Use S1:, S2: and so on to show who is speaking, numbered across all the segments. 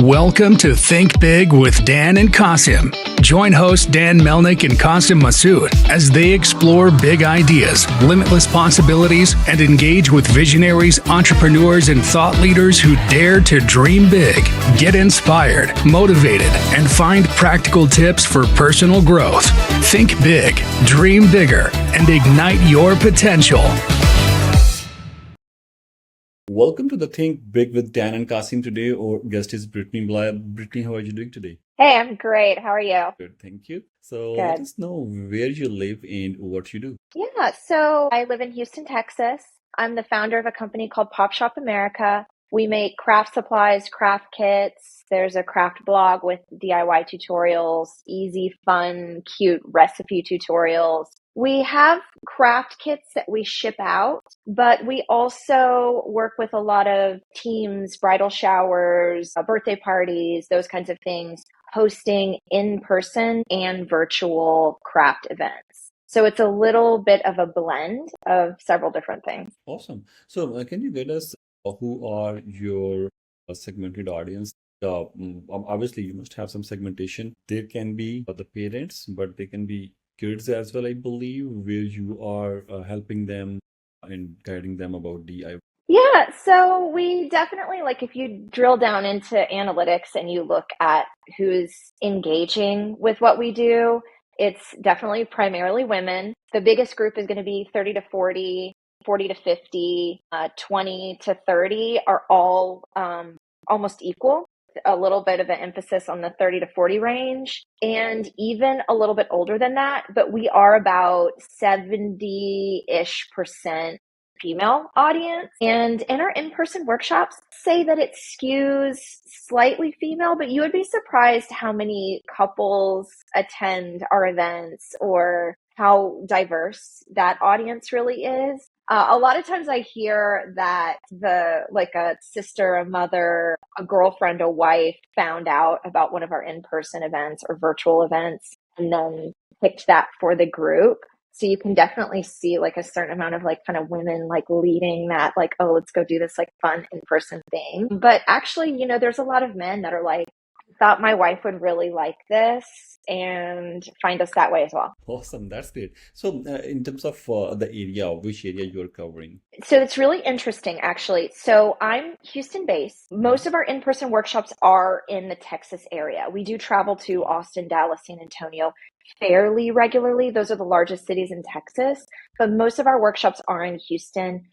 S1: Welcome to Think Big with Dan and Qasim. Join hosts Dan Melnick and Qasim Masood as they explore big ideas, limitless possibilities, and engage with visionaries, entrepreneurs, and thought leaders who dare to dream big, get inspired, motivated, and find practical tips for personal growth. Think big, dream bigger, and ignite your potential.
S2: Welcome to the Think Big with Dan and Qasim. Today, our guest is Brittany Bly. Brittany, how are you doing today?
S3: Hey, I'm great. How are you?
S2: Good, thank you. So let
S3: Good.
S2: us know where you live and what you do.
S3: Yeah, so I live in Houston, Texas. I'm the founder of a company called Pop Shop America. We make craft supplies, craft kits. There's a craft blog with DIY tutorials, easy, fun, cute recipe tutorials. We have craft kits that we ship out, but we also work with a lot of teams, bridal showers, birthday parties, those kinds of things, hosting in-person and virtual craft events. So it's a little bit of a blend of several different things.
S2: Awesome. So can you get us who are your segmented audience? Obviously, you must have some segmentation. There can be the parents, but they can be kids as well, I believe, where you are helping them and guiding them about DIY.
S3: Yeah, so we definitely, like, if you drill down into analytics and you look at who's engaging with what we do, it's definitely primarily women. The biggest group is going to be 30 to 40, 40 to 50, 20 to 30 are all almost equal. A little bit of an emphasis on the 30 to 40 range, and even a little bit older than that, but we are about 70-ish% female audience. And in our in-person workshops, say that it skews slightly female, but you would be surprised how many couples attend our events or how diverse that audience really is. A lot of times I hear that a sister, a mother, a girlfriend, a wife found out about one of our in-person events or virtual events and then picked that for the group. So you can definitely see like a certain amount of like kind of women like leading that, like, oh, let's go do this like fun in-person thing. But actually, there's a lot of men that are like, thought my wife would really like this and find us that way as well.
S2: Awesome, that's great. So in terms of the area, which area you're covering?
S3: So it's really interesting, actually. So I'm Houston based. Most of our in-person workshops are in the Texas area. We do travel to Austin, Dallas, San Antonio fairly regularly. Those are the largest cities in Texas, but most of our workshops are in Houston.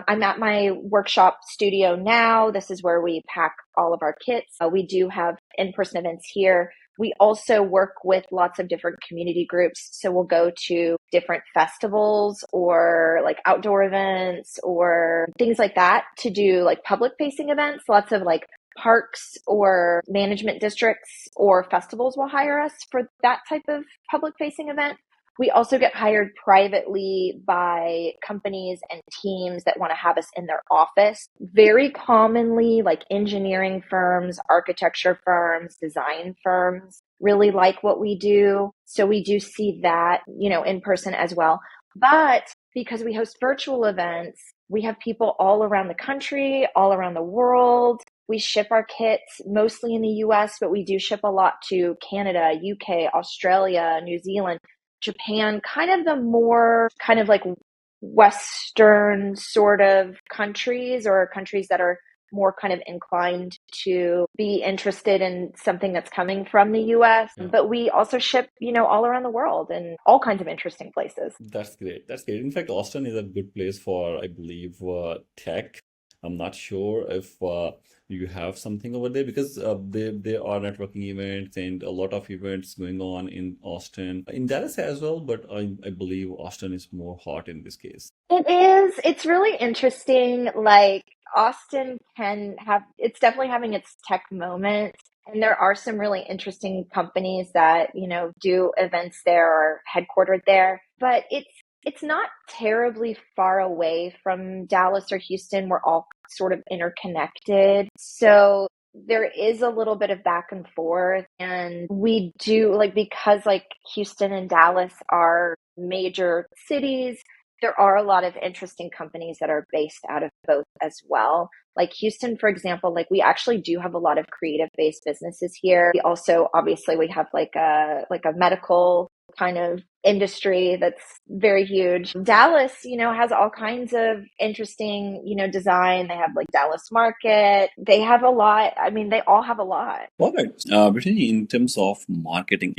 S3: I'm at my workshop studio now. This is where we pack all of our kits. We do have in-person events here. We also work with lots of different community groups. So we'll go to different festivals or like outdoor events or things like that to do like public facing events. Lots of like parks or management districts or festivals will hire us for that type of public facing event. We also get hired privately by companies and teams that want to have us in their office. Very commonly, like engineering firms, architecture firms, design firms really like what we do. So we do see that, in person as well. But because we host virtual events, we have people all around the country, all around the world. We ship our kits mostly in the US, but we do ship a lot to Canada, UK, Australia, New Zealand, Japan, kind of the more kind of like Western sort of countries or countries that are more kind of inclined to be interested in something that's coming from the US.
S2: Yeah.
S3: But we also ship, all around the world and all kinds of interesting places.
S2: That's great. That's great. In fact, Austin is a good place for, I believe, tech. I'm not sure if you have something over there because there are networking events and a lot of events going on in Austin, in Dallas as well. But I believe Austin is more hot in this case.
S3: It is. It's really interesting. Like Austin it's definitely having its tech moment. And there are some really interesting companies that, do events there or headquartered there. But it's not terribly far away from Dallas or Houston. We're all sort of interconnected. So there is a little bit of back and forth. And we do because Houston and Dallas are major cities, there are a lot of interesting companies that are based out of both as well. Like Houston, for example, like we actually do have a lot of creative based businesses here. We also, obviously, we have like a medical kind of industry that's very huge. Dallas, has all kinds of interesting, design. They have like Dallas Market. They have a lot. I mean, they all have a lot.
S2: All right. Brittany, in terms of marketing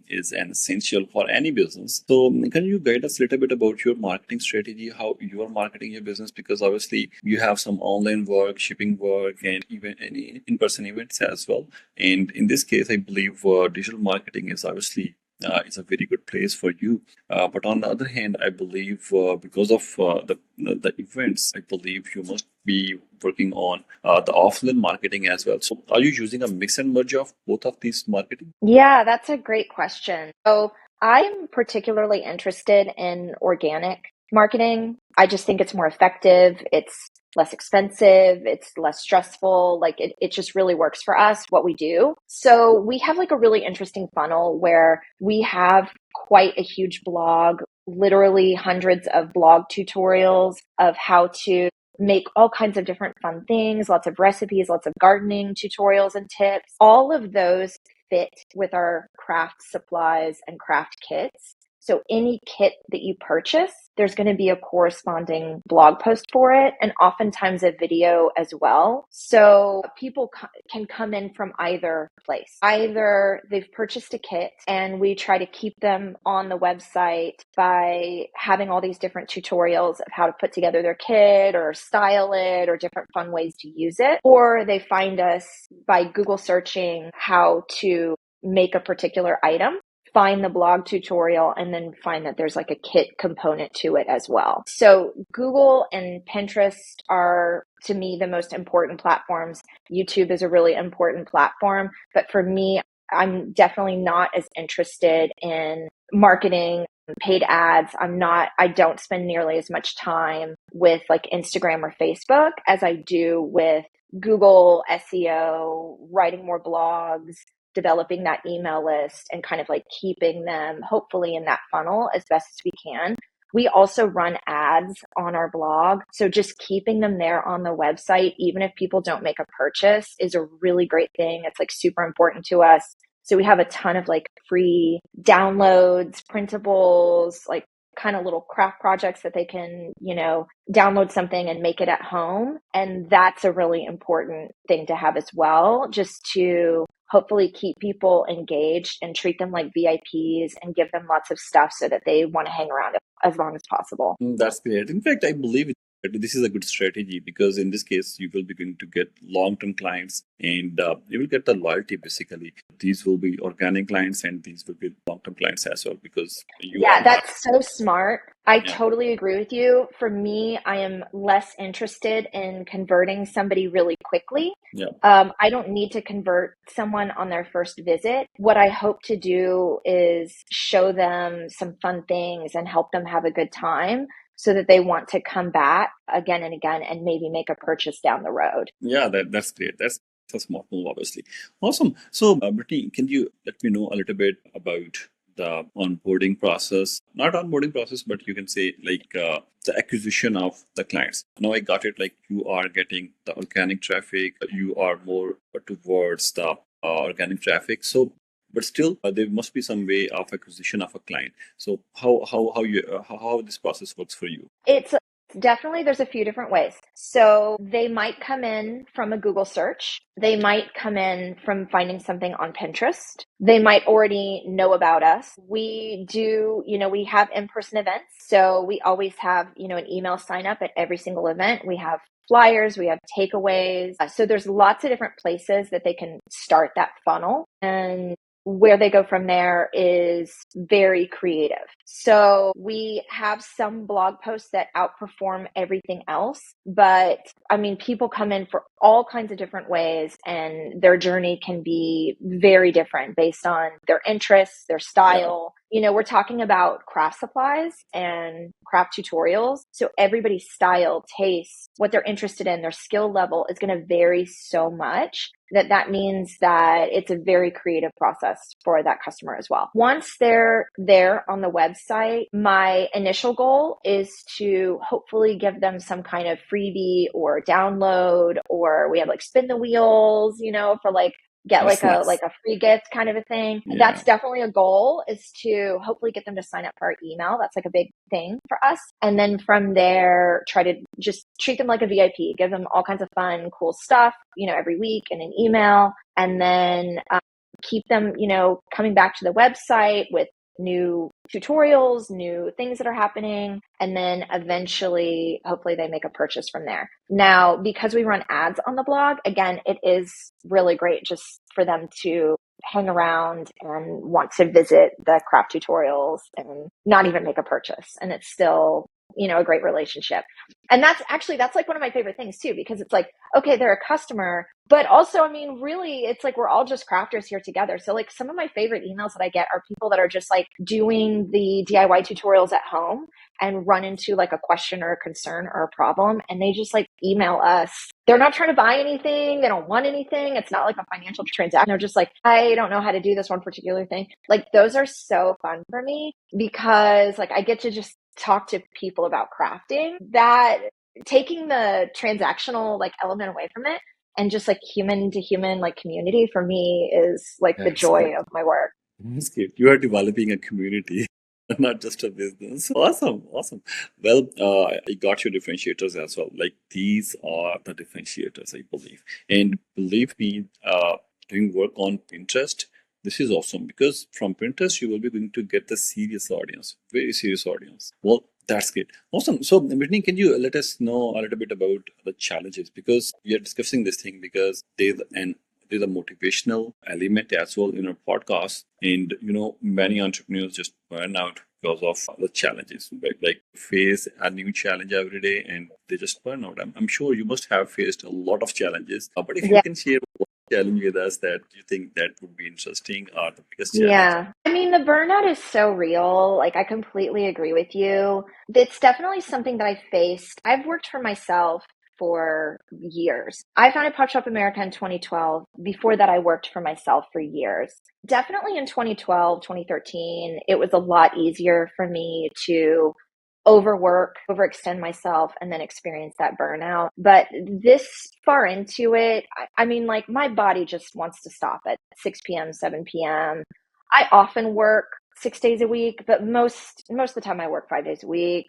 S2: is an essential for any business. So can you guide us a little bit about your marketing strategy, how you are marketing your business? Because obviously you have some online work, shipping work, and even any in-person events as well. And in this case, I believe digital marketing is obviously it's a very good place for you. But on the other hand, I believe because of the events, I believe you must be working on the offline marketing as well. So, are you using a mix and merge of both of these marketing?
S3: Yeah, that's a great question. So I'm particularly interested in organic marketing. I just think it's more effective. It's less expensive. It's less stressful. Like it just really works for us, what we do. So we have like a really interesting funnel where we have quite a huge blog, literally hundreds of blog tutorials of how to make all kinds of different fun things, lots of recipes, lots of gardening tutorials and tips. All of those fit with our craft supplies and craft kits. So any kit that you purchase, there's going to be a corresponding blog post for it, and oftentimes a video as well. So people can come in from either place. Either they've purchased a kit and we try to keep them on the website by having all these different tutorials of how to put together their kit or style it or different fun ways to use it. Or they find us by Google searching how to make a particular item, find the blog tutorial, and then find that there's like a kit component to it as well. So Google and Pinterest are, to me, the most important platforms. YouTube is a really important platform, but for me, I'm definitely not as interested in marketing paid ads. I don't spend nearly as much time with like Instagram or Facebook as I do with Google SEO, writing more blogs, developing that email list, and kind of like keeping them hopefully in that funnel as best as we can. We also run ads on our blog. So just keeping them there on the website, even if people don't make a purchase, is a really great thing. It's like super important to us. So we have a ton of like free downloads, printables, like kind of little craft projects that they can, download something and make it at home. And that's a really important thing to have as well, just to hopefully keep people engaged and treat them like VIPs and give them lots of stuff so that they want to hang around as long as possible.
S2: That's great. In fact, I believe this is a good strategy because in this case, you will be going to get long-term clients and you will get the loyalty basically. These will be organic clients and these will be long-term clients as well because
S3: that's so smart. I totally agree with you. For me, I am less interested in converting somebody really quickly.
S2: Yeah.
S3: I don't need to convert someone on their first visit. What I hope to do is show them some fun things and help them have a good time so that they want to come back again and again and maybe make a purchase down the road.
S2: Yeah, that's great. That's a smart move, obviously. Awesome. So, Brittany, can you let me know a little bit about the onboarding process? Not onboarding process, but you can say like the acquisition of the clients. Now I got it. Like you are getting the organic traffic. You are more towards the organic traffic. So, but still, there must be some way of acquisition of a client. So, how this process works for you?
S3: It's definitely, there's a few different ways. So they might come in from a Google search. They might come in from finding something on Pinterest. They might already know about us. We do, we have in-person events. So we always have, an email sign up at every single event. We have flyers, we have takeaways. So there's lots of different places that they can start that funnel. And where they go from there is very creative. So we have some blog posts that outperform everything else, but people come in for all kinds of different ways and their journey can be very different based on their interests, their style. we're talking about craft supplies and craft tutorials. So everybody's style, taste, what they're interested in, their skill level is going to vary so much that means that it's a very creative process for that customer as well. Once they're there on the website, my initial goal is to hopefully give them some kind of freebie or download, or we have like spin the wheels, for like get
S2: That's
S3: like
S2: nice.
S3: a free gift kind of a thing.
S2: Yeah.
S3: That's definitely a goal, is to hopefully get them to sign up for our email. That's like a big thing for us. And then from there, try to just treat them like a VIP, give them all kinds of fun, cool stuff, every week in an email. And then keep them, coming back to the website with new tutorials, new things that are happening, and then eventually, hopefully they make a purchase from there. Now, because we run ads on the blog, again, it is really great just for them to hang around and want to visit the craft tutorials and not even make a purchase. And it's still, a great relationship. And that's like one of my favorite things too, because it's like, okay, they're a customer, but also, really, it's like we're all just crafters here together. So like some of my favorite emails that I get are people that are just like doing the DIY tutorials at home and run into like a question or a concern or a problem. And they just like email us. They're not trying to buy anything. They don't want anything. It's not like a financial transaction. They're just like, I don't know how to do this one particular thing. Like those are so fun for me because like I get to just talk to people about crafting, that taking the transactional like element away from it and just like human to human like community for me is like the
S2: That's
S3: joy
S2: good.
S3: of my work.
S2: That's good. You are developing a community, not just a business. Awesome. Awesome. Well, I got your differentiators as well. Like these are the differentiators, I believe. And believe me, doing work on Pinterest, this is awesome because from Pinterest, you will be going to get the serious audience, very serious audience. Well, that's great. Awesome. So, Brittany, can you let us know a little bit about the challenges? Because we are discussing this thing because there's a motivational element as well in our podcast. And, many entrepreneurs just burn out because of the challenges, right? Like face a new challenge every day and they just burn out. I'm sure you must have faced a lot of challenges, but if you
S3: Yeah.
S2: can share one challenge with us that you think that would be interesting or the biggest challenge.
S3: Yeah. The burnout is so real. Like, I completely agree with you. It's definitely something that I faced. I've worked for myself for years. I founded Pop Shop America in 2012. Before that, I worked for myself for years. Definitely in 2012, 2013, it was a lot easier for me to overwork, overextend myself, and then experience that burnout. But this far into it, like my body just wants to stop at 6 p.m., 7 p.m. I often work 6 days a week, but most of the time I work 5 days a week.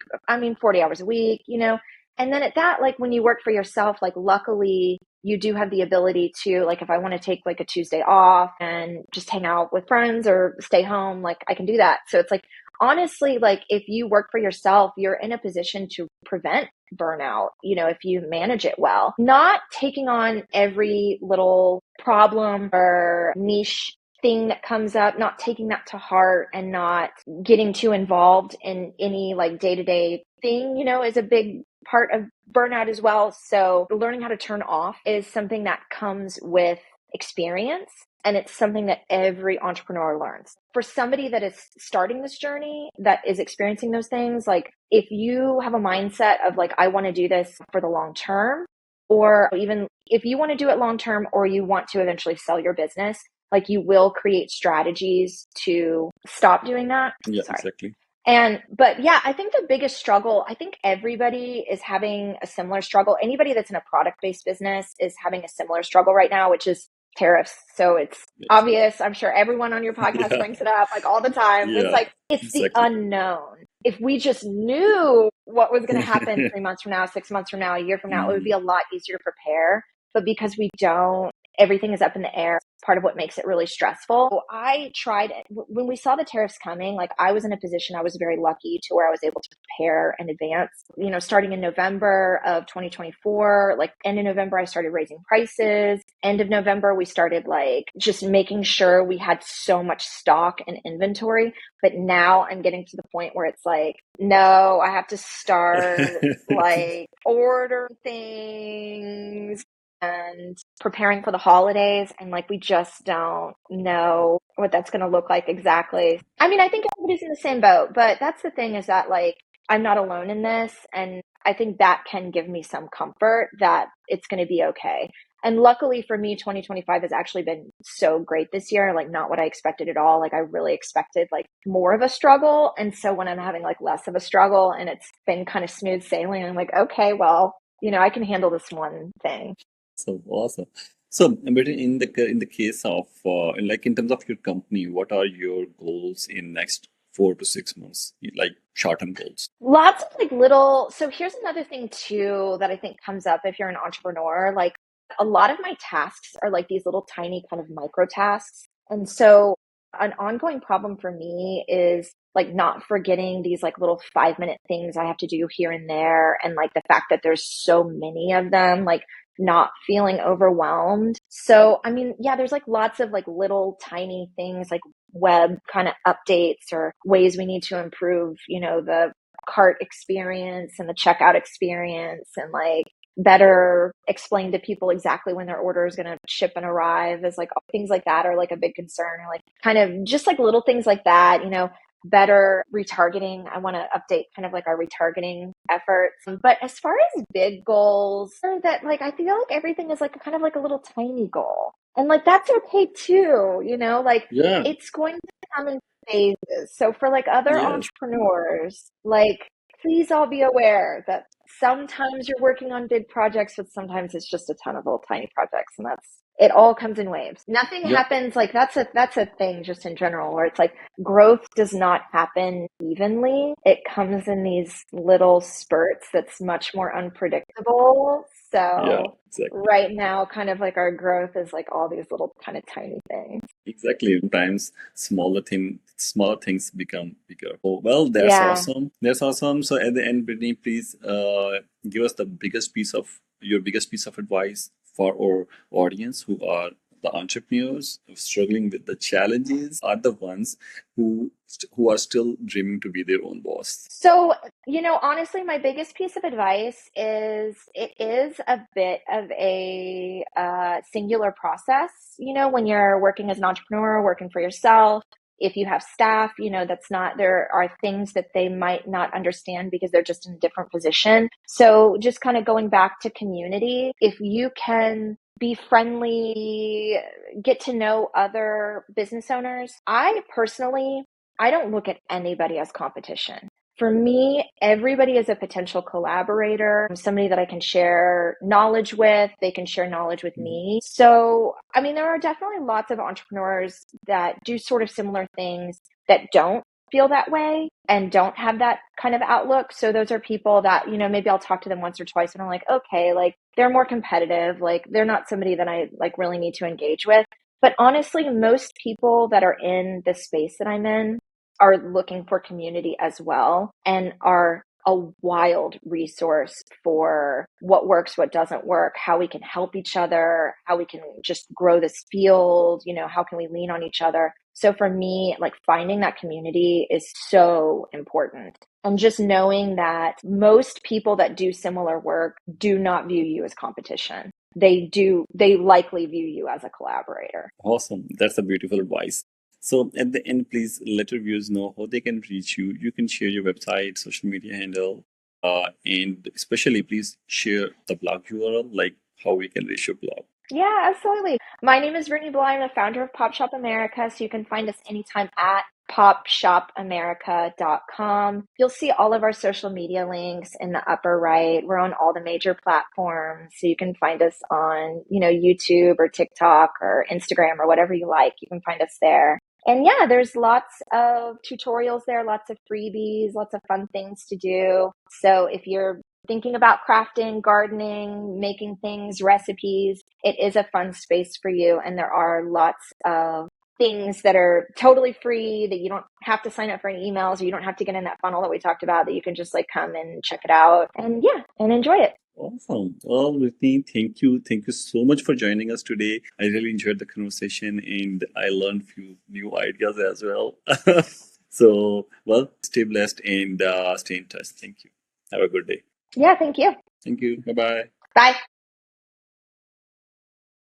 S3: 40 hours a week, And then at that, like when you work for yourself, like luckily you do have the ability to, like, if I want to take like a Tuesday off and just hang out with friends or stay home, like I can do that. So it's like, honestly, like if you work for yourself, you're in a position to prevent burnout, if you manage it well. Not taking on every little problem or niche thing that comes up, not taking that to heart and not getting too involved in any like day-to-day thing, is a big part of burnout as well. So learning how to turn off is something that comes with experience. And it's something that every entrepreneur learns. For somebody that is starting this journey, that is experiencing those things, like if you have a mindset of like, I want to do this for the long term, or even if you want to do it long term, or you want to eventually sell your business, like you will create strategies to stop doing that.
S2: Yeah,
S3: Sorry.
S2: exactly.
S3: But yeah, I think the biggest struggle, I think everybody is having a similar struggle. Anybody that's in a product-based business is having a similar struggle right now, which is tariffs. So it's obvious. I'm sure everyone on your podcast brings it up like all the time.
S2: Yeah,
S3: It's like, it's
S2: exactly.
S3: the unknown. If we just knew what was going to happen 3 months from now, 6 months from now, a year from now, it would be a lot easier to prepare. But because we don't, everything is up in the air. Part of what makes it really stressful. So I tried, when we saw the tariffs coming, like I was in a position, I was very lucky to where I was able to prepare in advance. Starting in November of 2024, like end of November, I started raising prices. End of November, we started like just making sure we had so much stock and inventory. But now I'm getting to the point where it's like, no, I have to start like order things. and preparing for the holidays, and like we just don't know what that's going to look like exactly. I mean, I think everybody's in the same boat, but that's the thing, is that like I'm not alone in this, and I think that can give me some comfort that it's going to be okay. And luckily for me, 2025 has actually been so great this year, like not what I expected at all. Like I really expected like more of a struggle. And so when I'm having like less of a struggle and it's been kind of smooth sailing, I'm like, okay, well, I can handle this one thing.
S2: So awesome. So, but in the case of like in terms of your company, what are your goals in next 4 to 6 months? Like short-term goals.
S3: Lots of like little, so here's another thing too that I think comes up if you're an entrepreneur. Like a lot of my tasks are like these little tiny kind of micro tasks. And so an ongoing problem for me is like not forgetting these like little 5-minute things I have to do here and there. And like the fact that there's so many of them, like not feeling overwhelmed. So, I mean, yeah, there's like lots of like little tiny things like web kind of updates or ways we need to improve, the cart experience and the checkout experience, and like better explain to people exactly when their order is going to ship and arrive, is like things like that are like a big concern, or like kind of just like little things like that, better retargeting. I want to update kind of like our retargeting efforts. But as far as big goals, that like I feel like everything is like kind of like a little tiny goal. And like that's okay too, like
S2: Yeah.
S3: it's going to come in phases. So for like other
S2: Yes.
S3: entrepreneurs, like please all be aware that sometimes you're working on big projects, but sometimes it's just a ton of little tiny projects, and it all comes in waves. Nothing
S2: Yeah.
S3: happens like that's a thing just in general, where it's like growth does not happen evenly. It comes in these little spurts that's much more unpredictable.
S2: Yeah.
S3: So
S2: Exactly.
S3: right now, kind of like our growth is like all these little kind of tiny things.
S2: Exactly. Sometimes smaller things become bigger. Oh, well, that's
S3: Yeah.
S2: awesome. That's awesome. So at the end, Brittany, please give us your biggest piece of advice for our audience who are the entrepreneurs who are struggling with the challenges, are the ones who are still dreaming to be their own boss.
S3: So, honestly, my biggest piece of advice is it is a bit of a singular process, when you're working as an entrepreneur, working for yourself. If you have staff, there are things that they might not understand because they're just in a different position. So, just kind of going back to community, if you can be friendly, get to know other business owners. I don't look at anybody as competition. For me, everybody is a potential collaborator, somebody that I can share knowledge with. They can share knowledge with
S2: Mhm.
S3: me. So, I mean, there are definitely lots of entrepreneurs that do sort of similar things that don't feel that way and don't have that kind of outlook. So those are people that, maybe I'll talk to them once or twice and I'm like, okay, like they're more competitive. Like they're not somebody that I like really need to engage with. But honestly, most people that are in the space that I'm in are looking for community as well, and are a wild resource for what works, what doesn't work, how we can help each other, how we can just grow this field, how can we lean on each other. So for me, like finding that community is so important. And just knowing that most people that do similar work do not view you as competition. They likely view you as a collaborator.
S2: Awesome. That's a beautiful advice. So at the end, please let your viewers know how they can reach you. You can share your website, social media handle, and especially please share the blog URL, like how we can reach your blog.
S3: Yeah, absolutely. My name is Brittany Bly. I'm the founder of Pop Shop America. So you can find us anytime at popshopamerica.com. You'll see all of our social media links in the upper right. We're on all the major platforms. So you can find us on, YouTube or TikTok or Instagram or whatever you like. You can find us there. And yeah, there's lots of tutorials there, lots of freebies, lots of fun things to do. So if you're thinking about crafting, gardening, making things, recipes, it is a fun space for you. And there are lots of things that are totally free, that you don't have to sign up for any emails, or you don't have to get in that funnel that we talked about, that you can just like come and check it out and and enjoy it.
S2: Awesome. Well, Whitney, thank you. Thank you so much for joining us today. I really enjoyed the conversation and I learned few new ideas as well. So, well, stay blessed and stay in touch. Thank you. Have a good day.
S3: Yeah, thank you.
S2: Thank you. Bye bye.
S3: Bye.